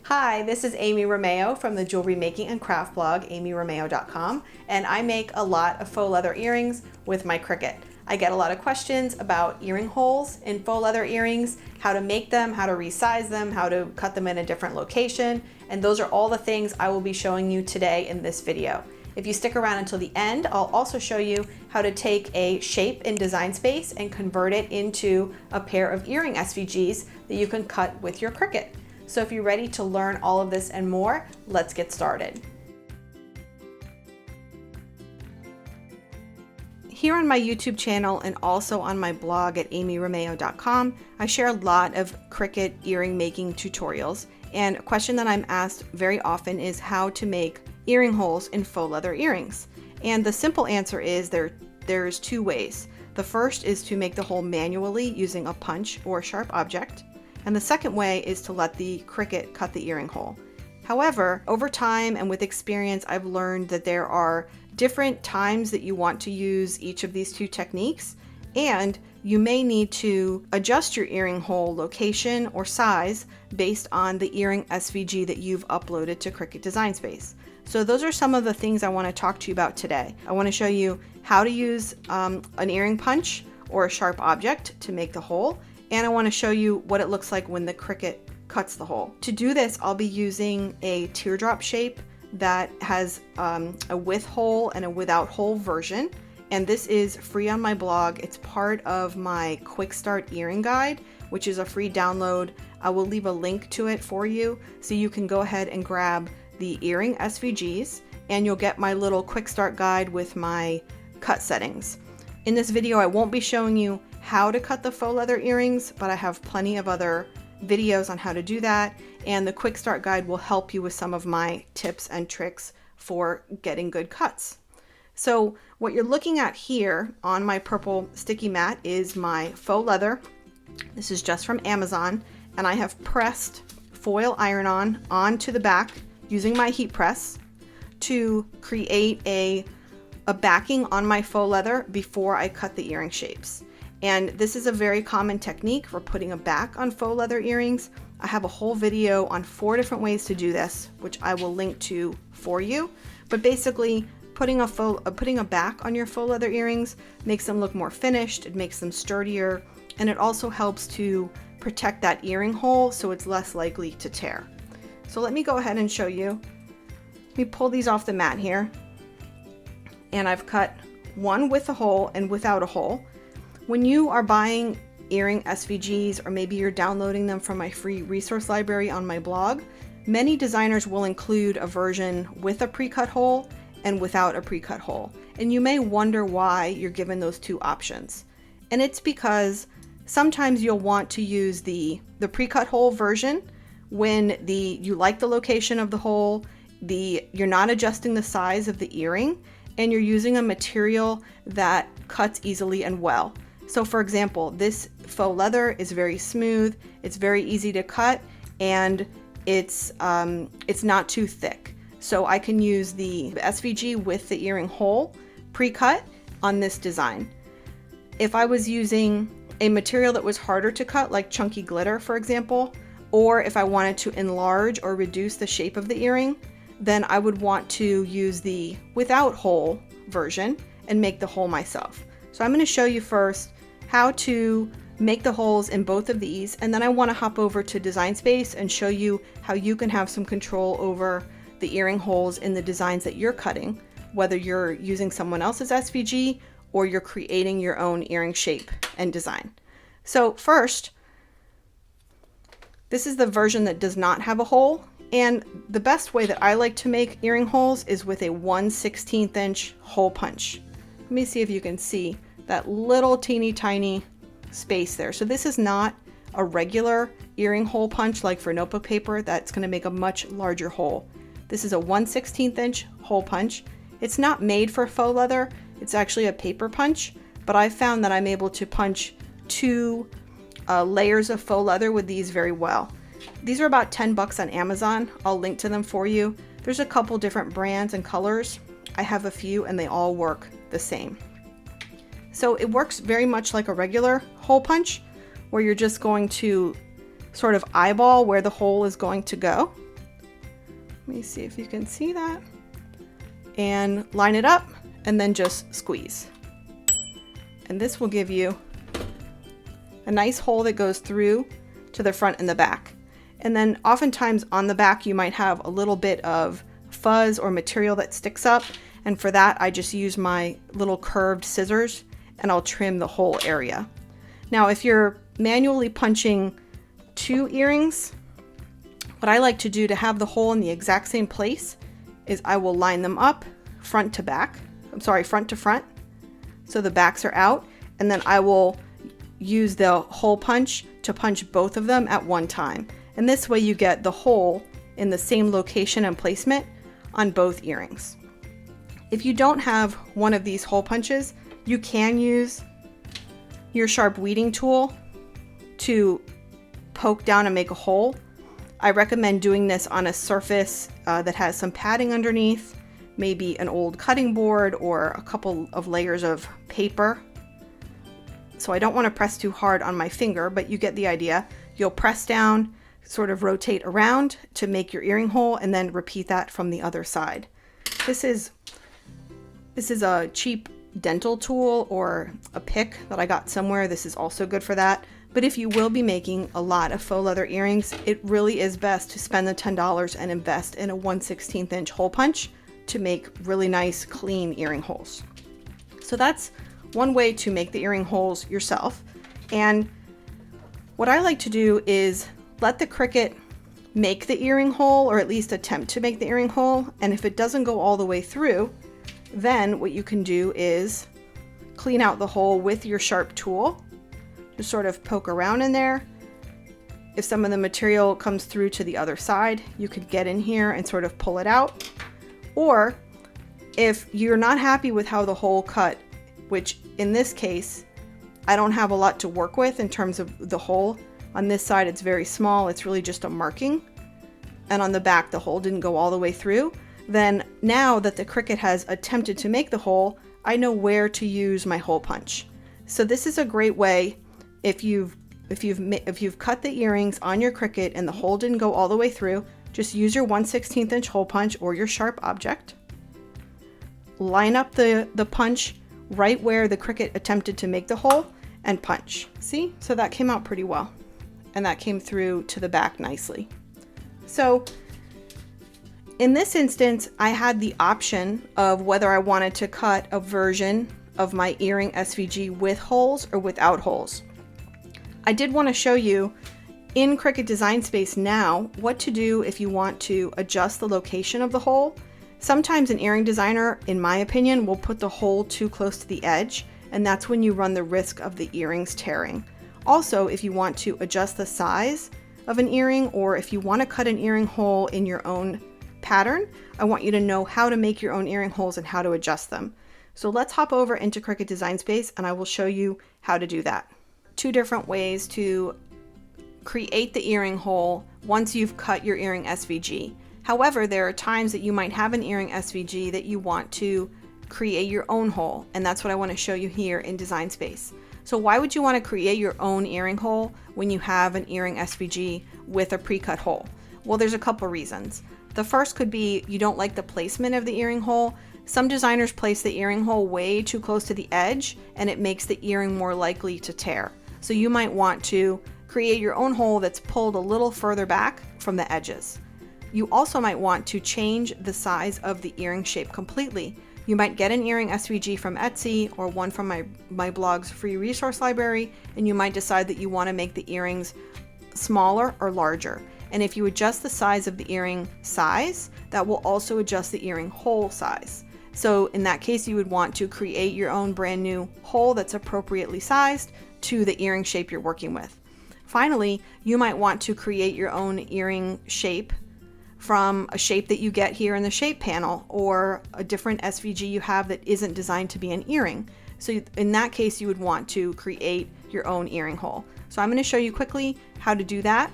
Hi, this is Amy Romeo from the jewelry making and craft blog, amyromeo.com, and I make a lot of faux leather earrings with my Cricut. I get a lot of questions about earring holes in faux leather earrings, how to make them, how to resize them, how to cut them in a different location, and those are all the things I will be showing you today in this video. If you stick around until the end, I'll also show you how to take a shape in Design Space and convert it into a pair of earring SVGs that you can cut with your Cricut. So if you're ready to learn all of this and more, let's get started. Here on my YouTube channel and also on my blog at amyromeo.com, I share a lot of Cricut earring making tutorials. And a question that I'm asked very often is how to make earring holes in faux leather earrings. And the simple answer is there's two ways. The first is to make the hole manually using a punch or a sharp object. And the second way is to let the Cricut cut the earring hole. However, over time and with experience, I've learned that there are different times that you want to use each of these two techniques, and you may need to adjust your earring hole location or size based on the earring SVG that you've uploaded to Cricut Design Space. So those are some of the things I want to talk to you about today. I want to show you how to use an earring punch or a sharp object to make the hole, and I want to show you what it looks like when the Cricut cuts the hole. To do this, I'll be using a teardrop shape that has a with hole and a without hole version, and this is free on my blog. It's part of my Quickstart earring guide, which is a free download. I will leave a link to it for you so you can go ahead and grab the earring SVGs, and you'll get my little Quickstart guide with my cut settings. In this video, I won't be showing you how to cut the faux leather earrings, but I have plenty of other videos on how to do that, and the Quick Start guide will help you with some of my tips and tricks for getting good cuts. So what you're looking at here on my purple sticky mat is my faux leather. This is just from Amazon, and I have pressed foil iron-on onto the back using my heat press to create a backing on my faux leather before I cut the earring shapes. And this is a very common technique for putting a back on faux leather earrings. I have a whole video on 4 different ways to do this, which I will link to for you. But basically, putting a back on your faux leather earrings makes them look more finished, it makes them sturdier, and it also helps to protect that earring hole so it's less likely to tear. So let me go ahead and show you. Let me pull these off the mat here. And I've cut one with a hole and without a hole. When you are buying earring SVGs, or maybe you're downloading them from my free resource library on my blog, many designers will include a version with a pre-cut hole and without a pre-cut hole. And you may wonder why you're given those two options. And it's because sometimes you'll want to use the pre-cut hole version when you like the location of the hole, you're not adjusting the size of the earring, and you're using a material that cuts easily and well. So for example, this faux leather is very smooth, it's very easy to cut, and it's not too thick. So I can use the SVG with the earring hole pre-cut on this design. If I was using a material that was harder to cut, like chunky glitter, for example, or if I wanted to enlarge or reduce the shape of the earring, then I would want to use the without hole version and make the hole myself. So I'm going to show you first how to make the holes in both of these, and then I want to hop over to Design Space and show you how you can have some control over the earring holes in the designs that you're cutting, whether you're using someone else's SVG or you're creating your own earring shape and design. So first, this is the version that does not have a hole, and the best way that I like to make earring holes is with a 1/16 inch hole punch. Let me see if you can see that little teeny tiny space there. So this is not a regular earring hole punch like for notebook paper that's going to make a much larger hole. This is a 1/16 inch hole punch. It's not made for faux leather, it's actually a paper punch, but I found that I'm able to punch 2 layers of faux leather with these very well. These are about 10 bucks on Amazon. I'll link to them for you. There's a couple different brands and colors. I have a few and they all work the same. So it works very much like a regular hole punch, where you're just going to sort of eyeball where the hole is going to go. Let me see if you can see that. And line it up and then just squeeze. And this will give you a nice hole that goes through to the front and the back. And then oftentimes on the back you might have a little bit of fuzz or material that sticks up. And for that I just use my little curved scissors and I'll trim the whole area. Now if you're manually punching 2 earrings, what I like to do to have the hole in the exact same place is I will line them up front to back. I'm sorry, front to front. So the backs are out, and then I will use the hole punch to punch both of them at one time. And this way you get the hole in the same location and placement on both earrings. If you don't have one of these hole punches, you can use your sharp weeding tool to poke down and make a hole. I recommend doing this on a surface that has some padding underneath, maybe an old cutting board or a couple of layers of paper. So I don't want to press too hard on my finger, but you get the idea. You'll press down, sort of rotate around to make your earring hole, and then repeat that from the other side. This is a cheap dental tool or a pick that I got somewhere. This is also good for that. But if you will be making a lot of faux leather earrings, it really is best to spend the $10 and invest in a 1/16 inch hole punch to make really nice, clean earring holes. So that's one way to make the earring holes yourself. And what I like to do is let the Cricut make the earring hole, or at least attempt to make the earring hole. And if it doesn't go all the way through, then what you can do is clean out the hole with your sharp tool. Just sort of poke around in there. If some of the material comes through to the other side, you could get in here and sort of pull it out. Or if you're not happy with how the hole cut, which in this case, I don't have a lot to work with in terms of the hole. On this side, it's very small. It's really just a marking. And on the back, the hole didn't go all the way through. Then now that the Cricut has attempted to make the hole, I know where to use my hole punch. So this is a great way. If you've cut the earrings on your Cricut and the hole didn't go all the way through, just use your 1/16 inch hole punch or your sharp object. Line up the punch right where the Cricut attempted to make the hole and punch. See? So that came out pretty well. And that came through to the back nicely. So in this instance, I had the option of whether I wanted to cut a version of my earring SVG with holes or without holes. I did want to show you in Cricut Design Space now what to do if you want to adjust the location of the hole. Sometimes an earring designer, in my opinion, will put the hole too close to the edge, and that's when you run the risk of the earrings tearing. Also, if you want to adjust the size of an earring, or if you want to cut an earring hole in your own pattern, I want you to know how to make your own earring holes and how to adjust them. So let's hop over into Cricut Design Space and I will show you how to do that. 2 different ways to create the earring hole once you've cut your earring SVG. However, there are times that you might have an earring SVG that you want to create your own hole, and that's what I want to show you here in Design Space. So why would you want to create your own earring hole when you have an earring SVG with a pre-cut hole? Well, there's a couple reasons. The first could be you don't like the placement of the earring hole. Some designers place the earring hole way too close to the edge and it makes the earring more likely to tear. So you might want to create your own hole that's pulled a little further back from the edges. You also might want to change the size of the earring shape completely. You might get an earring SVG from Etsy or one from my blog's free resource library, and you might decide that you want to make the earrings smaller or larger. And if you adjust the size of the earring size, that will also adjust the earring hole size. So in that case, you would want to create your own brand new hole that's appropriately sized to the earring shape you're working with. Finally, you might want to create your own earring shape from a shape that you get here in the shape panel or a different SVG you have that isn't designed to be an earring. So in that case, you would want to create your own earring hole. So I'm going to show you quickly how to do that.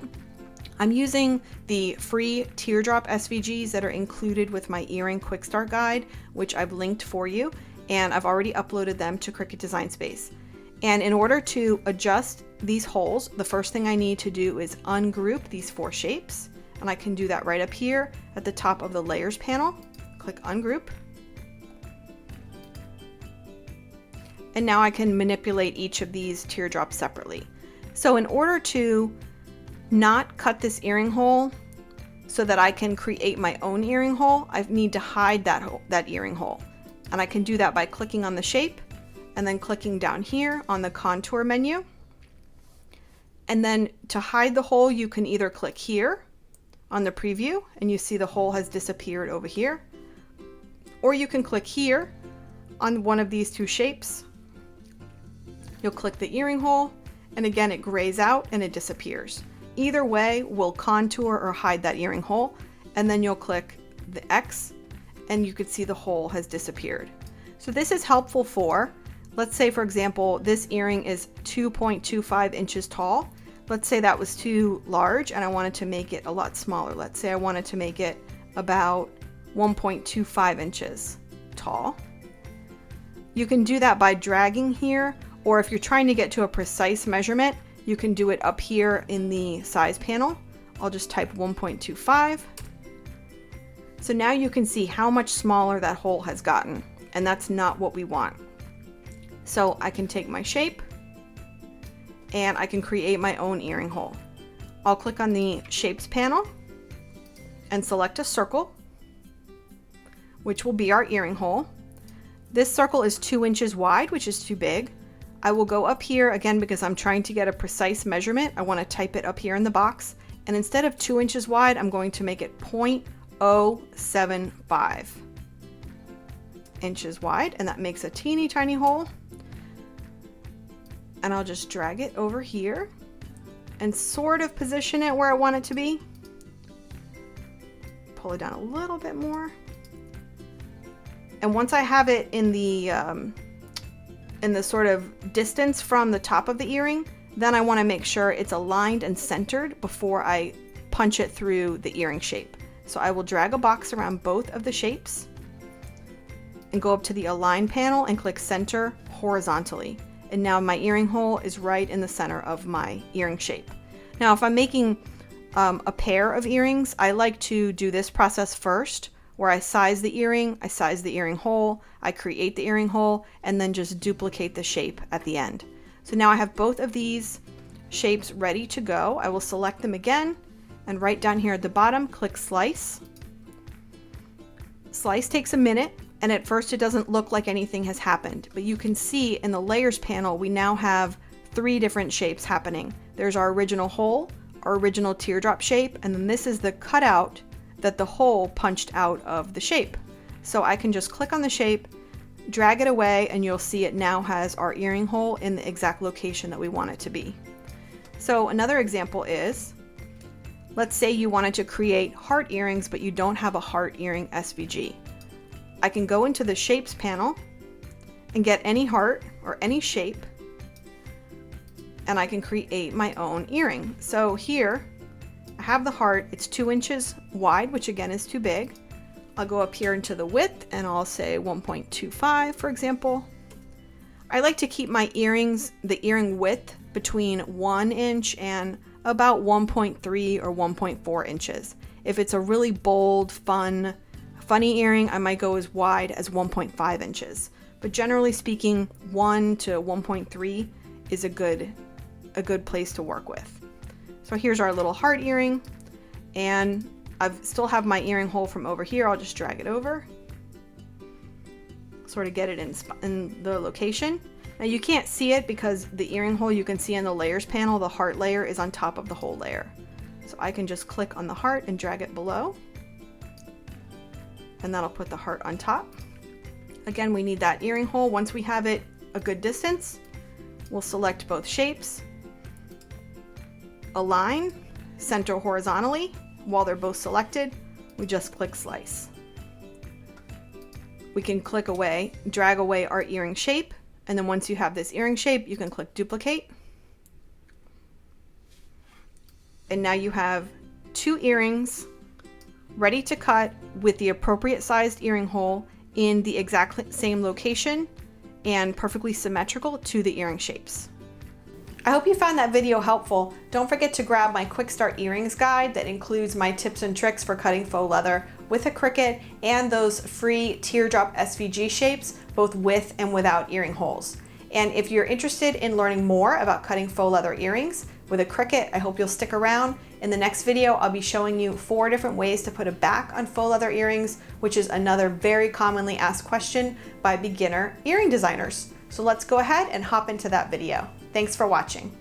I'm using the free teardrop SVGs that are included with my Earring Quickstart guide, which I've linked for you, and I've already uploaded them to Cricut Design Space. And in order to adjust these holes, the first thing I need to do is ungroup these 4 shapes. And I can do that right up here at the top of the layers panel. Click ungroup. And now I can manipulate each of these teardrops separately. So in order to not cut this earring hole so that I can create my own earring hole, I need to hide that earring hole. And I can do that by clicking on the shape and then clicking down here on the contour menu. And then to hide the hole, you can either click here on the preview and you see the hole has disappeared over here, or you can click here on one of these two shapes. You'll click the earring hole and again it grays out and it disappears. Either way will contour or hide that earring hole, and then you'll click the X and you can see the hole has disappeared. So this is helpful for, let's say for example, this earring is 2.25 inches tall. Let's say that was too large and I wanted to make it a lot smaller. Let's say I wanted to make it about 1.25 inches tall. You can do that by dragging here, or if you're trying to get to a precise measurement, you can do it up here in the size panel. I'll just type 1.25. So now you can see how much smaller that hole has gotten, and that's not what we want. So I can take my shape and I can create my own earring hole. I'll click on the shapes panel and select a circle, which will be our earring hole. This circle is 2 inches wide, which is too big. I will go up here again because I'm trying to get a precise measurement. I want to type it up here in the box, and instead of 2 inches wide, I'm going to make it 0.075 inches wide, and that makes a teeny tiny hole. And I'll just drag it over here and sort of position it where I want it to be. Pull it down a little bit more. And once I have it in the sort of distance from the top of the earring, then I want to make sure it's aligned and centered before I punch it through the earring shape. So I will drag a box around both of the shapes and go up to the align panel and click center horizontally. And now my earring hole is right in the center of my earring shape. Now if I'm making a pair of earrings, I like to do this process first, where I size the earring, I size the earring hole, I create the earring hole, and then just duplicate the shape at the end. So now I have both of these shapes ready to go. I will select them again, and right down here at the bottom, click slice. Slice takes a minute, and at first it doesn't look like anything has happened, but you can see in the layers panel, we now have 3 different shapes happening. There's our original hole, our original teardrop shape, and then this is the cutout that the hole punched out of the shape. So I can just click on the shape, drag it away, and you'll see it now has our earring hole in the exact location that we want it to be. So another example is, let's say you wanted to create heart earrings, but you don't have a heart earring SVG. I can go into the shapes panel and get any heart or any shape, and I can create my own earring. So here I have the heart, it's 2 inches wide, which again is too big. I'll go up here into the width and I'll say 1.25 for example. I like to keep my earrings, the earring width, between 1 inch and about 1.3 or 1.4 inches. If it's a really bold, funny earring, I might go as wide as 1.5 inches. But generally speaking, 1 to 1.3 is a good place to work with. So here's our little heart earring, and I still have my earring hole from over here. I'll just drag it over, sort of get it in the location. Now you can't see it because the earring hole you can see in the layers panel, the heart layer is on top of the hole layer. So I can just click on the heart and drag it below, and that'll put the heart on top. Again, we need that earring hole. Once we have it a good distance, we'll select both shapes, align, center horizontally. While they're both selected, we just click slice. We can click away, drag away our earring shape, and then once you have this earring shape, you can click duplicate. And now you have 2 earrings ready to cut with the appropriate sized earring hole in the exact same location and perfectly symmetrical to the earring shapes. I hope you found that video helpful. Don't forget to grab my Quick Start Earrings guide that includes my tips and tricks for cutting faux leather with a Cricut and those free teardrop SVG shapes, both with and without earring holes. And if you're interested in learning more about cutting faux leather earrings with a Cricut, I hope you'll stick around. In the next video, I'll be showing you 4 different ways to put a back on faux leather earrings, which is another very commonly asked question by beginner earring designers. So let's go ahead and hop into that video. Thanks for watching.